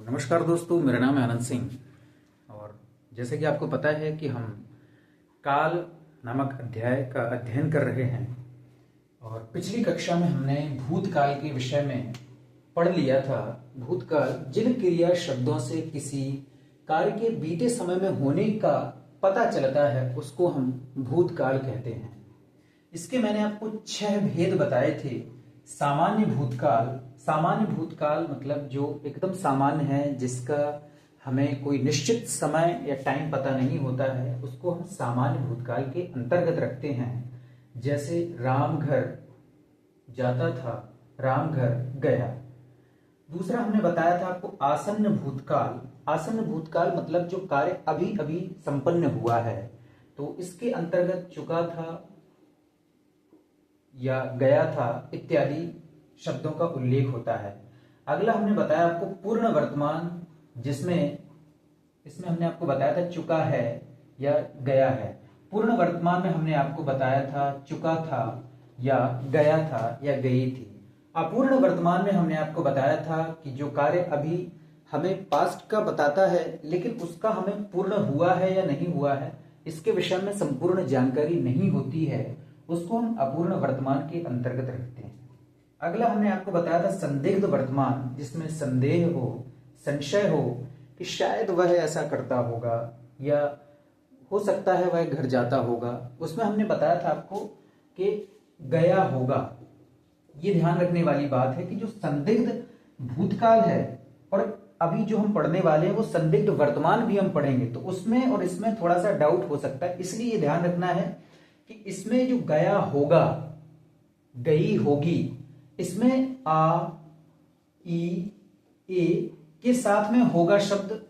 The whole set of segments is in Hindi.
नमस्कार दोस्तों, मेरा नाम है आनंद सिंह। और जैसे कि आपको पता है कि हम काल नामक अध्याय का अध्ययन कर रहे हैं। और पिछली कक्षा में हमने भूतकाल के विषय में पढ़ लिया था। भूतकाल जिन क्रिया शब्दों से किसी कार्य के बीते समय में होने का पता चलता है उसको हम भूतकाल कहते हैं। इसके मैंने आपको 6 भेद बताए थे। सामान्य भूतकाल मतलब जो एकदम सामान्य है, जिसका हमें कोई निश्चित समय या टाइम पता नहीं होता है, उसको हम सामान्य भूतकाल के अंतर्गत रखते हैं। जैसे राम घर जाता था, राम घर गया। दूसरा हमने बताया था आपको आसन्न भूतकाल। आसन्न भूतकाल मतलब जो कार्य अभी अभी संपन्न हुआ है, तो इसके अंतर्गत चुका था या गया था इत्यादि शब्दों का उल्लेख होता है। अगला हमने बताया आपको पूर्ण वर्तमान, इसमें हमने आपको बताया था चुका है या गया है। पूर्ण वर्तमान में हमने आपको बताया था चुका था या गया था या गई थी। अपूर्ण वर्तमान में हमने आपको बताया था कि जो कार्य अभी हमें पास्ट का बताता है लेकिन उसका हमें पूर्ण हुआ है या नहीं हुआ है, इसके विषय में संपूर्ण जानकारी नहीं होती है, उसको हम अपूर्ण वर्तमान के अंतर्गत रखते हैं। अगला हमने आपको बताया था संदिग्ध वर्तमान, जिसमें संदेह हो, संशय हो कि शायद वह ऐसा करता होगा या हो सकता है वह घर जाता होगा। उसमें हमने बताया था आपको कि गया होगा। ये ध्यान रखने वाली बात है कि जो संदिग्ध भूतकाल है और अभी जो हम पढ़ने वाले हैं वो संदिग्ध वर्तमान भी हम पढ़ेंगे, तो उसमें और इसमें थोड़ा सा डाउट हो सकता है। इसलिए ये ध्यान रखना है कि इसमें जो गया होगा, गई होगी, इसमें आ, ई, ए के साथ में होगा शब्द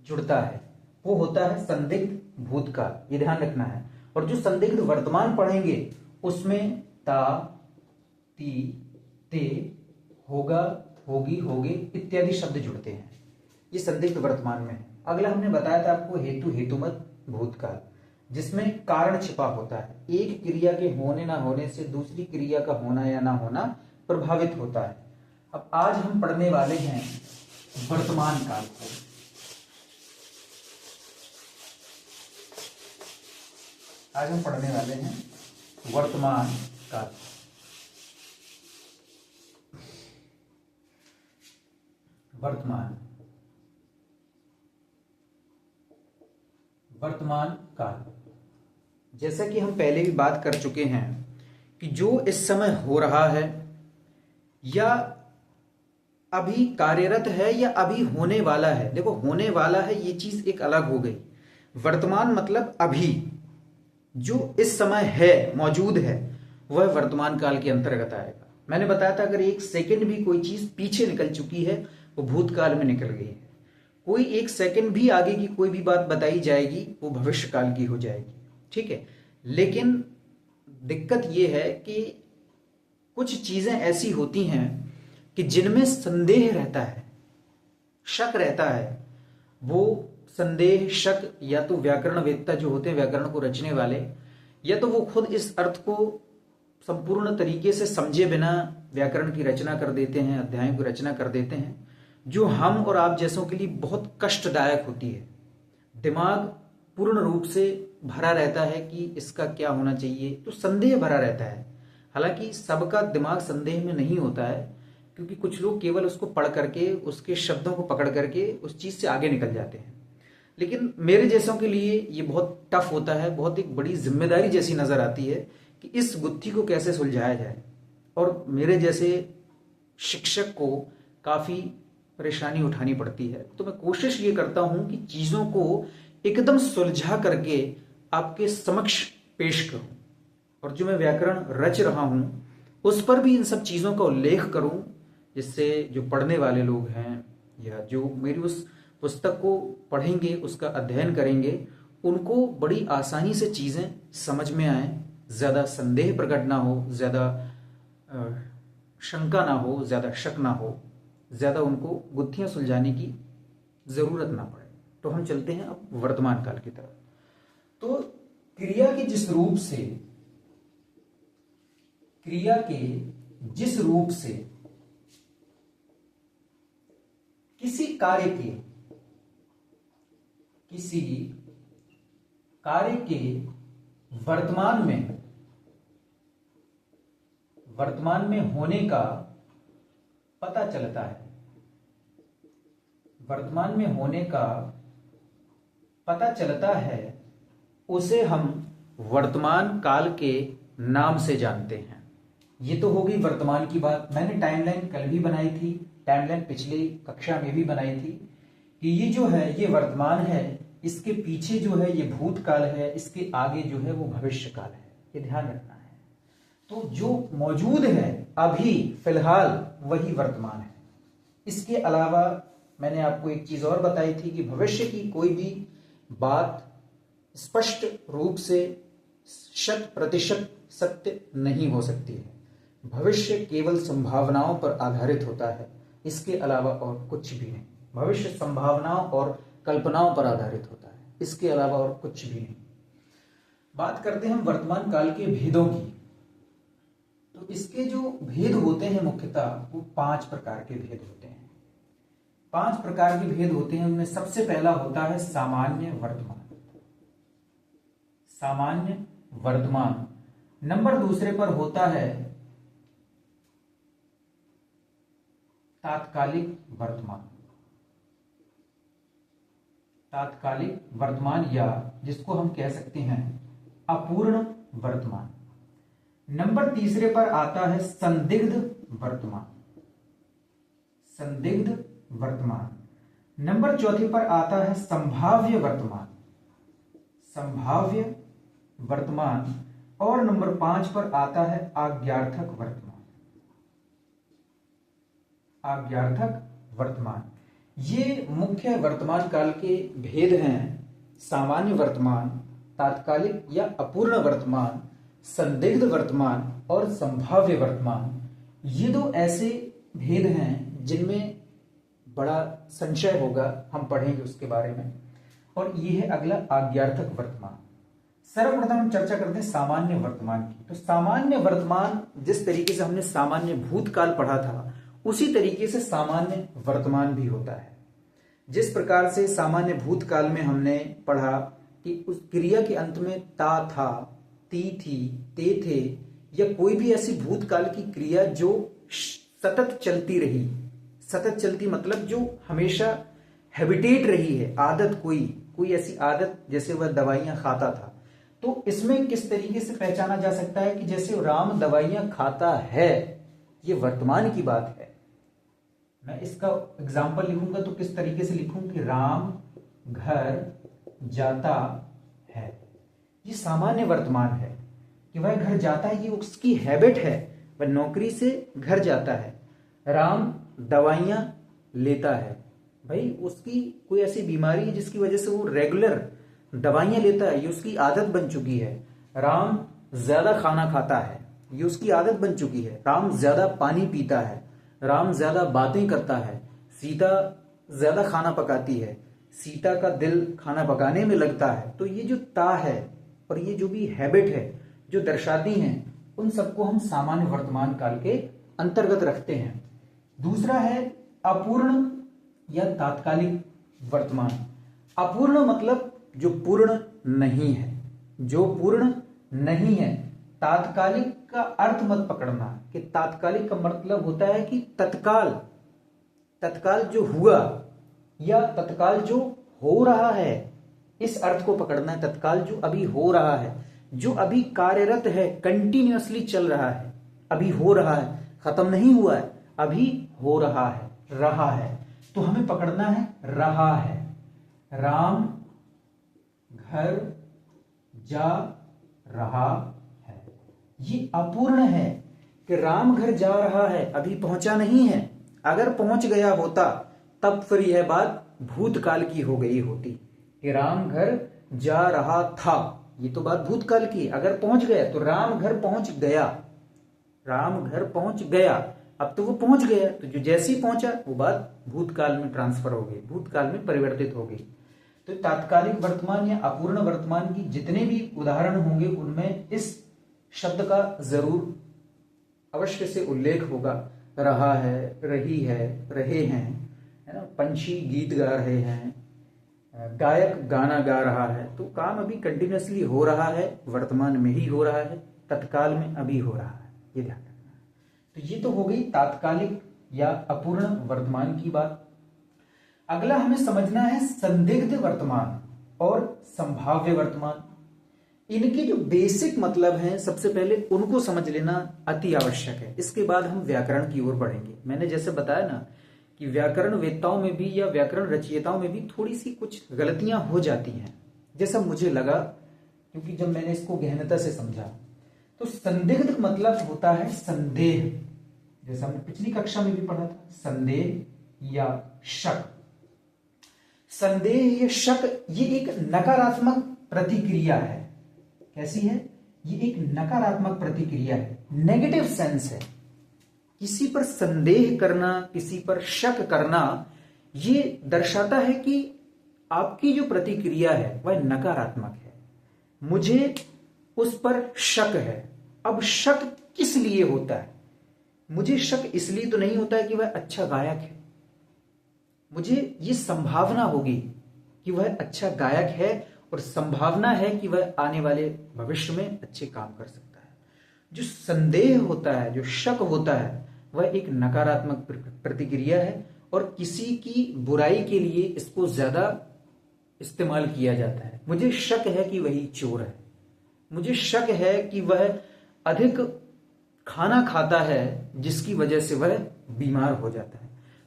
जुड़ता है, वो होता है संदिग्ध भूतकाल। ये ध्यान रखना है। और जो संदिग्ध वर्तमान पढ़ेंगे उसमें ता, ती, ते, होगा, होगी, होगे इत्यादि शब्द जुड़ते हैं। ये संदिग्ध वर्तमान में है। अगला हमने बताया था आपको हेतु हेतुमत भूतकाल, जिसमें कारण छिपा होता है। एक क्रिया के होने ना होने से दूसरी क्रिया का होना या ना होना प्रभावित होता है। अब आज हम पढ़ने वाले हैं वर्तमान काल को। आज हम पढ़ने वाले हैं वर्तमान काल। वर्तमान काल, जैसा कि हम पहले भी बात कर चुके हैं कि जो इस समय हो रहा है या अभी कार्यरत है या अभी होने वाला है। देखो, होने वाला है ये चीज एक अलग हो गई। वर्तमान मतलब अभी जो इस समय है, मौजूद है, वह वर्तमान काल के अंतर्गत आएगा। मैंने बताया था अगर एक सेकंड भी कोई चीज पीछे निकल चुकी है वो भूतकाल में निकल गई है। कोई एक सेकंड भी आगे की कोई भी बात बताई जाएगी वो भविष्य काल की हो जाएगी। ठीक है, लेकिन दिक्कत यह है कि कुछ चीजें ऐसी होती हैं कि जिनमें संदेह रहता है, शक रहता है। वो संदेह, शक या तो व्याकरणवेत्ता जो होते हैं, व्याकरण को रचने वाले, या तो वो खुद इस अर्थ को संपूर्ण तरीके से समझे बिना व्याकरण की रचना कर देते हैं, अध्यायों की रचना कर देते हैं, जो हम और आप जैसों के लिए बहुत कष्टदायक होती है। दिमाग पूर्ण रूप से भरा रहता है कि इसका क्या होना चाहिए, तो संदेह भरा रहता है। हालांकि सबका दिमाग संदेह में नहीं होता है, क्योंकि कुछ लोग केवल उसको पढ़ करके, उसके शब्दों को पकड़ करके उस चीज से आगे निकल जाते हैं। लेकिन मेरे जैसों के लिए ये बहुत टफ होता है, बहुत एक बड़ी जिम्मेदारी जैसी नजर आती है कि इस गुत्थी को कैसे सुलझाया जाए। और मेरे जैसे शिक्षक को काफी परेशानी उठानी पड़ती है। तो मैं कोशिश ये करता हूं कि चीजों को एकदम सुलझा करके आपके समक्ष पेश करूं, और जो मैं व्याकरण रच रहा हूं उस पर भी इन सब चीजों का उल्लेख करूं, जिससे जो पढ़ने वाले लोग हैं या जो मेरी उस पुस्तक को पढ़ेंगे, उसका अध्ययन करेंगे, उनको बड़ी आसानी से चीजें समझ में आए, ज्यादा संदेह प्रकट ना हो, ज्यादा शंका ना हो, ज्यादा शक ना हो, ज्यादा उनको गुत्थियां सुलझाने की जरूरत ना पड़े। तो हम चलते हैं अब वर्तमान काल की तरफ। तो क्रिया के जिस रूप से किसी कार्य के वर्तमान में होने का पता चलता है। वर्तमान में होने का पता चलता है, उसे हम वर्तमान काल के नाम से जानते हैं। ये तो हो गई वर्तमान की बात। मैंने टाइमलाइन कल भी बनाई थी, टाइमलाइन पिछली कक्षा में भी बनाई थी कि ये जो है ये वर्तमान है, इसके पीछे जो है ये भूतकाल है, इसके आगे जो है वो भविष्य काल है। ये ध्यान रखना है। तो जो मौजूद है अभी फिलहाल वही वर्तमान है। इसके अलावा मैंने आपको एक चीज और बताई थी कि भविष्य की कोई भी बात स्पष्ट रूप से 100% सत्य नहीं हो सकती है। भविष्य केवल संभावनाओं पर आधारित होता है, इसके अलावा और कुछ भी नहीं। भविष्य संभावनाओं और कल्पनाओं पर आधारित होता है, इसके अलावा और कुछ भी नहीं। बात करते हैं हम वर्तमान काल के भेदों की। तो इसके जो भेद होते हैं मुख्यतः वो 5 प्रकार के भेद होते हैं। 5 प्रकार के भेद होते हैं। उनमें सबसे पहला होता है सामान्य वर्तमान। सामान्य वर्तमान। नंबर दूसरे पर होता है तात्कालिक वर्तमान। तात्कालिक वर्तमान या जिसको हम कह सकते हैं अपूर्ण वर्तमान। नंबर तीसरे पर आता है संदिग्ध वर्तमान। संदिग्ध वर्तमान। नंबर चौथे पर आता है संभाव्य वर्तमान। संभाव्य वर्तमान। और नंबर 5 पर आता है आज्ञार्थक वर्तमान। आज्ञार्थक वर्तमान। ये मुख्य वर्तमान काल के भेद हैं। सामान्य वर्तमान, तात्कालिक या अपूर्ण वर्तमान, संदिग्ध वर्तमान और संभाव्य वर्तमान। ये 2 ऐसे भेद हैं जिनमें बड़ा संशय होगा, हम पढ़ेंगे उसके बारे में। और ये है अगला आज्ञार्थक वर्तमान। सर्वप्रथम हम चर्चा करते हैं सामान्य वर्तमान की। तो सामान्य वर्तमान, जिस तरीके से हमने सामान्य भूतकाल पढ़ा था उसी तरीके से सामान्य वर्तमान भी होता है। जिस प्रकार से सामान्य भूतकाल में हमने पढ़ा कि उस क्रिया के अंत में ता था, ती थी, ते थे, या कोई भी ऐसी भूतकाल की क्रिया जो सतत चलती रही। सतत चलती मतलब जो हमेशा हैबिटेट रही है, आदत, कोई ऐसी आदत, जैसे वह दवाइयां खाता था। तो इसमें किस तरीके से पहचाना जा सकता है कि जैसे राम दवाइयां खाता है, ये वर्तमान की बात है। मैं इसका एग्जाम्पल लिखूंगा तो किस तरीके से लिखूं कि राम घर जाता है। ये सामान्य वर्तमान है कि वह घर जाता है, ये उसकी हैबिट है, वह नौकरी से घर जाता है। राम दवाइयां लेता है, भाई उसकी कोई ऐसी बीमारी है जिसकी वजह से वो रेगुलर दवाइयां लेता है, ये उसकी आदत बन चुकी है। राम ज्यादा खाना खाता है, ये उसकी आदत बन चुकी है। राम ज्यादा पानी पीता है, राम ज्यादा बातें करता है। सीता ज्यादा खाना पकाती है, सीता का दिल खाना पकाने में लगता है। तो ये जो ता है और ये जो भी हैबिट है जो दर्शाती हैं, उन सबको हम सामान्य वर्तमान काल के अंतर्गत रखते हैं। दूसरा है अपूर्ण या तात्कालिक वर्तमान। अपूर्ण मतलब जो पूर्ण नहीं है, जो पूर्ण नहीं है। तात्कालिक का अर्थ मत पकड़ना कि तात्कालिक का मतलब होता है कि तत्काल जो हुआ या तत्काल जो हो रहा है, इस अर्थ को पकड़ना है। तत्काल जो अभी हो रहा है, जो अभी कार्यरत है, कंटिन्यूअसली चल रहा है, अभी हो रहा है, खत्म नहीं हुआ है, अभी हो रहा है, रहा है। तो हमें पकड़ना है रहा है। राम घर जा रहा है, ये अपूर्ण है कि राम घर जा रहा है, अभी पहुंचा नहीं है। अगर पहुंच गया होता तब फिर यह बात भूतकाल की हो गई होती कि राम घर जा रहा था, ये तो बात भूतकाल की। अगर पहुंच गया तो राम घर पहुंच गया, राम घर पहुंच गया, अब तो वो पहुंच गया, तो जो जैसे ही पहुंचा वो बात भूतकाल में ट्रांसफर हो गई, भूतकाल में परिवर्तित हो गई। तो तात्कालिक वर्तमान या अपूर्ण वर्तमान की जितने भी उदाहरण होंगे उनमें इस शब्द का जरूर अवश्य से उल्लेख होगा। रहा है, रही है, रहे हैं, है ना, पंछी गीत गा रहे हैं, गायक गाना गा रहा है, तो काम अभी कंटिन्यूअसली हो रहा है, वर्तमान में ही हो रहा है, तत्काल में अभी हो रहा है, ये ध्यान रखना है। तो ये तो हो गई तात्कालिक या अपूर्ण वर्तमान की बात। अगला हमें समझना है संदिग्ध वर्तमान और संभाव्य वर्तमान। इनके जो बेसिक मतलब हैं, सबसे पहले उनको समझ लेना अति आवश्यक है। इसके बाद हम व्याकरण की ओर बढ़ेंगे। मैंने जैसे बताया ना कि व्याकरण वेत्ताओं में भी या व्याकरण रचयिताओं में भी थोड़ी सी कुछ गलतियां हो जाती हैं, जैसा मुझे लगा, क्योंकि जब मैंने इसको गहनता से समझा। तो संदिग्ध मतलब होता है संदेह, जैसा हमने पिछली कक्षा में भी पढ़ा था, संदेह या शक। संदेह या शक ये एक नकारात्मक प्रतिक्रिया है। कैसी है? ये एक नकारात्मक प्रतिक्रिया है, नेगेटिव सेंस है। किसी पर संदेह करना, किसी पर शक करना, ये दर्शाता है कि आपकी जो प्रतिक्रिया है वह नकारात्मक है, मुझे उस पर शक है। अब शक किस लिए होता है? मुझे शक इसलिए तो नहीं होता है कि वह अच्छा गायक है, मुझे ये संभावना होगी कि वह अच्छा गायक है और संभावना है कि वह आने वाले भविष्य में अच्छे काम कर सकता है। जो संदेह होता है, जो शक होता है, वह एक नकारात्मक प्रतिक्रिया है और किसी की बुराई के लिए इसको ज्यादा इस्तेमाल किया जाता है। मुझे शक है कि वही चोर है, मुझे शक है कि वह अधिक खाना खाता है जिसकी वजह से वह बीमार हो जाता है।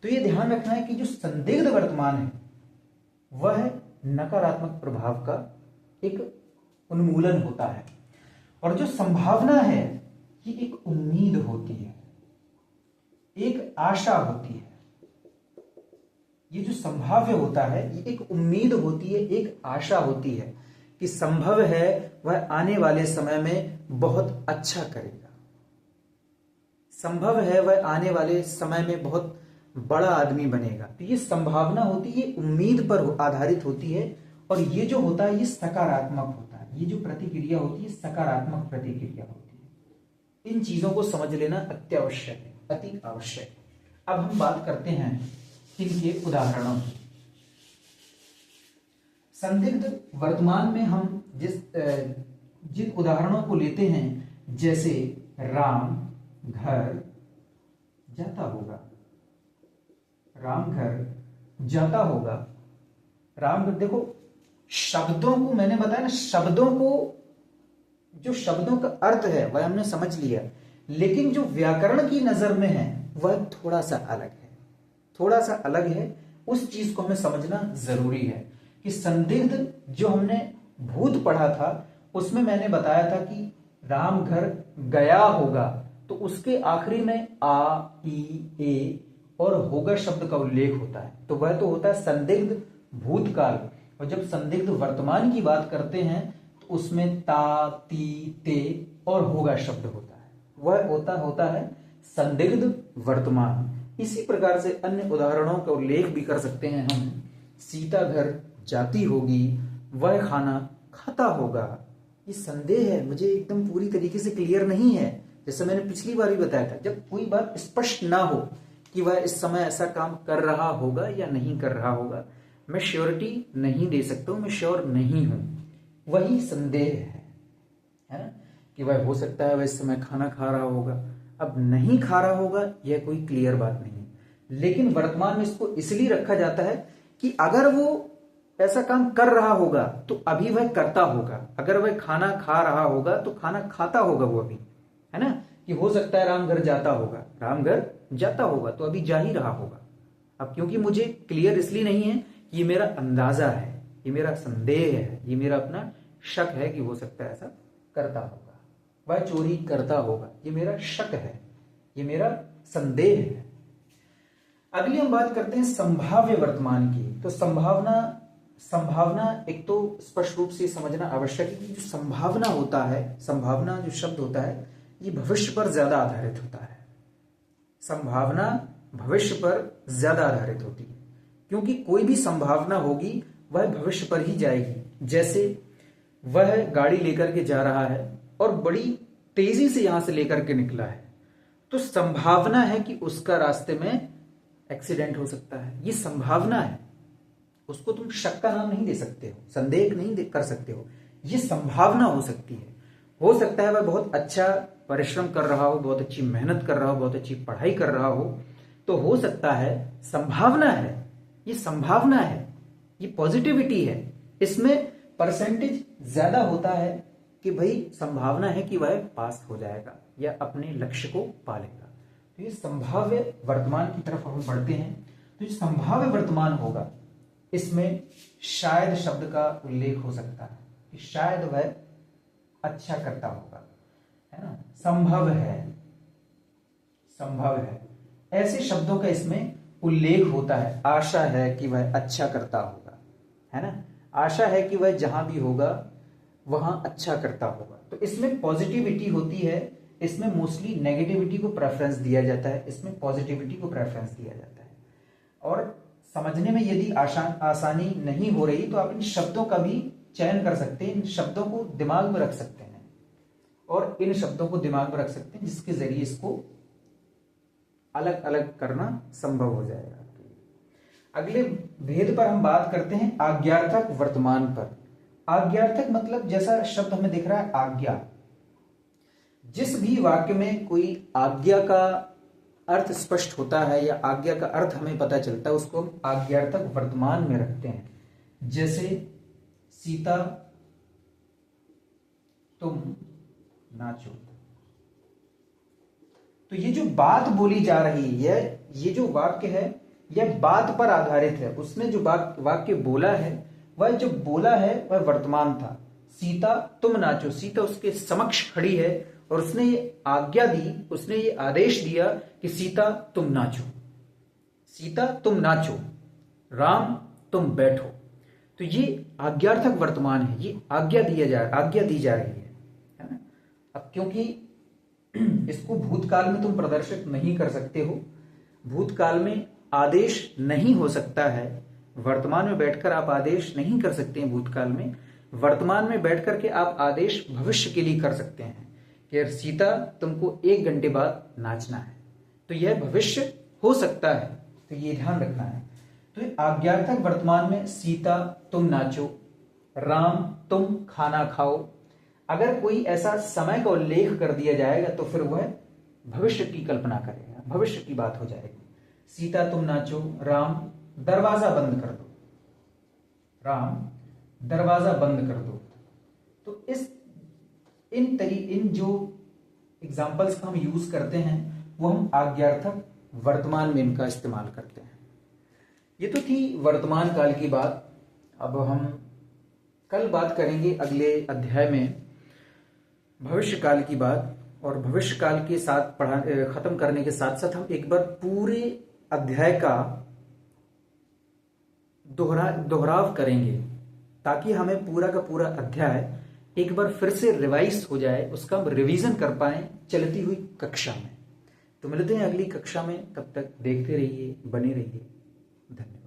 तो ये ध्यान रखना है कि जो संदिग्ध वर्तमान है वह नकारात्मक प्रभाव का एक उन्मूलन होता है, और जो संभावना है ये एक उम्मीद होती है, एक आशा होती है। ये जो संभाव्य होता है ये एक उम्मीद होती है, एक आशा होती है कि संभव है वह आने वाले समय में बहुत अच्छा करेगा, संभव है वह आने वाले समय में बहुत बड़ा आदमी बनेगा। तो ये संभावना होती है, उम्मीद पर आधारित होती है, और ये जो होता है ये सकारात्मक होता है। ये जो प्रतिक्रिया होती है सकारात्मक प्रतिक्रिया होती है। इन चीजों को समझ लेना अत्यावश्यक है, अति आवश्यक है। अब हम बात करते हैं इनके उदाहरणों की। संदिग्ध वर्तमान में हम जिन उदाहरणों को लेते हैं, जैसे राम घर जाता होगा, राम घर जाता होगा, राम घर। देखो शब्दों को मैंने बताया ना, शब्दों को, जो शब्दों का अर्थ है वह हमने समझ लिया, लेकिन जो व्याकरण की नजर में है वह थोड़ा सा अलग है, थोड़ा सा अलग है। उस चीज को हमें समझना जरूरी है कि संदिग्ध जो हमने भूत पढ़ा था उसमें मैंने बताया था कि राम घर गया होगा, तो उसके आखिरी में आ, ई, ए और होगा शब्द का उल्लेख होता है, तो वह तो होता है संदिग्ध भूतकाल। और जब संदिग्ध वर्तमान की बात करते हैं तो उसमें ता, ती, ते और होगा शब्द होता है, वह होता है संदिग्ध वर्तमान। इसी प्रकार से अन्य उदाहरणों का उल्लेख भी कर सकते हैं हम। सीता घर जाती होगी, वह खाना खाता होगा। ये संदेह है, मुझे एकदम पूरी तरीके से क्लियर नहीं है। जैसे मैंने पिछली बार भी बताया था, जब कोई बात स्पष्ट ना हो कि वह इस समय ऐसा काम कर रहा होगा या नहीं कर रहा होगा, मैं श्योरिटी नहीं दे सकता हूं, मैं श्योर नहीं हूं, वही संदेह है ना, कि वह हो सकता है वह इस समय खाना खा रहा होगा, अब नहीं खा रहा होगा, यह कोई क्लियर बात नहीं है। लेकिन वर्तमान में इसको इसलिए रखा जाता है कि अगर वो ऐसा काम कर रहा होगा तो अभी वह करता होगा, अगर वह खाना खा रहा होगा तो खाना खाता होगा वो अभी, है ना। कि हो सकता है राम घर जाता होगा, राम घर जाता होगा तो अभी जा ही रहा होगा। अब क्योंकि मुझे क्लियर इसलिए नहीं है कि ये मेरा अंदाजा है, ये मेरा संदेह है, ये मेरा अपना शक है कि हो सकता है ऐसा करता होगा, वह चोरी करता होगा, ये मेरा शक है, ये मेरा संदेह है। अगली हम बात करते हैं संभाव्य वर्तमान की। तो संभावना एक तो स्पष्ट रूप से समझना आवश्यक है कि जो संभावना होता है, संभावना जो शब्द होता है ये भविष्य पर ज्यादा आधारित होता है। संभावना भविष्य पर ज्यादा आधारित होती है, क्योंकि कोई भी संभावना होगी वह भविष्य पर ही जाएगी। जैसे वह गाड़ी लेकर के जा रहा है और बड़ी तेजी से यहां से लेकर के निकला है, तो संभावना है कि उसका रास्ते में एक्सीडेंट हो सकता है, ये संभावना है। उसको तुम शक का नाम नहीं दे सकते हो, संदेह नहीं कर सकते हो, ये संभावना हो सकती है। हो सकता है वह बहुत अच्छा परिश्रम कर रहा हो, बहुत अच्छी मेहनत कर रहा हो, बहुत अच्छी पढ़ाई कर रहा हो, तो हो सकता है, संभावना है, ये संभावना है, ये पॉजिटिविटी है। इसमें परसेंटेज ज्यादा होता है कि भाई संभावना है कि वह पास हो जाएगा या अपने लक्ष्य को पा लेगा। तो ये संभाव्य वर्तमान की तरफ हम बढ़ते हैं। तो ये संभाव्य वर्तमान होगा, इसमें शायद शब्द का उल्लेख हो सकता है कि शायद वह अच्छा करता होगा, है ना। संभव है, संभव है, ऐसे शब्दों का इसमें उल्लेख होता है। आशा है कि वह अच्छा करता होगा, है ना। आशा है कि वह जहां भी होगा वहां अच्छा करता होगा। तो इसमें पॉजिटिविटी होती है, इसमें मोस्टली नेगेटिविटी को प्रेफरेंस दिया जाता है, इसमें पॉजिटिविटी को प्रेफरेंस दिया जाता है। और समझने में यदि आसानी नहीं हो रही तो आप इन शब्दों का भी चयन कर सकते हैं, इन शब्दों को दिमाग में रख सकते हैं और इन शब्दों को दिमाग में रख सकते हैं, जिसके जरिए इसको अलग अलग करना संभव हो जाएगा। अगले भेद पर हम बात करते हैं आज्ञार्थक वर्तमान पर। आज्ञार्थक मतलब जैसा शब्द हमें दिख रहा है आज्ञा, जिस भी वाक्य में कोई आज्ञा का अर्थ स्पष्ट होता है या आज्ञा का अर्थ हमें पता चलता है, उसको हम आज्ञार्थक वर्तमान में रखते हैं। जैसे सीता तुम नाचो। तो ये जो बात बोली जा रही है, ये जो वाक्य है यह बात पर आधारित है। उसने जो वाक्य बोला है, वह जो बोला है वह वर्तमान था। सीता तुम नाचो, सीता उसके समक्ष खड़ी है और उसने ये आज्ञा दी, उसने ये आदेश दिया कि सीता तुम नाचो, सीता तुम नाचो, राम तुम बैठो। तो ये आज्ञार्थक वर्तमान है, ये आज्ञा दी जा रही है ना। अब क्योंकि इसको भूतकाल में तुम प्रदर्शित नहीं कर सकते हो, भूतकाल में आदेश नहीं हो सकता है, वर्तमान में बैठकर आप आदेश नहीं कर सकते हैं भूतकाल में। वर्तमान में बैठकर के आप आदेश भविष्य के लिए कर सकते हैं कि सीता तुमको 1 घंटे बाद नाचना है, तो यह भविष्य हो सकता है, तो ये ध्यान रखना है। तो आज्ञार्थक वर्तमान में सीता तुम नाचो, राम तुम खाना खाओ। अगर कोई ऐसा समय का उल्लेख कर दिया जाएगा तो फिर वह भविष्य की कल्पना करेगा, भविष्य की बात हो जाएगी। सीता तुम नाचो, राम दरवाजा बंद कर दो, राम दरवाजा बंद कर दो। तो इन जो एग्जाम्पल्स का हम यूज करते हैं वो हम आज्ञार्थक वर्तमान में इनका इस्तेमाल करते हैं। ये तो थी वर्तमान काल की बात। अब हम कल बात करेंगे अगले अध्याय में भविष्य काल की बात, और भविष्य काल के साथ खत्म करने के साथ साथ हम एक बार पूरे अध्याय का दोहराव करेंगे, ताकि हमें पूरा का पूरा अध्याय एक बार फिर से रिवाइज हो जाए, उसका हम रिवीजन कर पाए चलती हुई कक्षा में। तो मिलते हैं अगली कक्षा में, तब तक देखते रहिए, बने रहिए। धन्यवाद।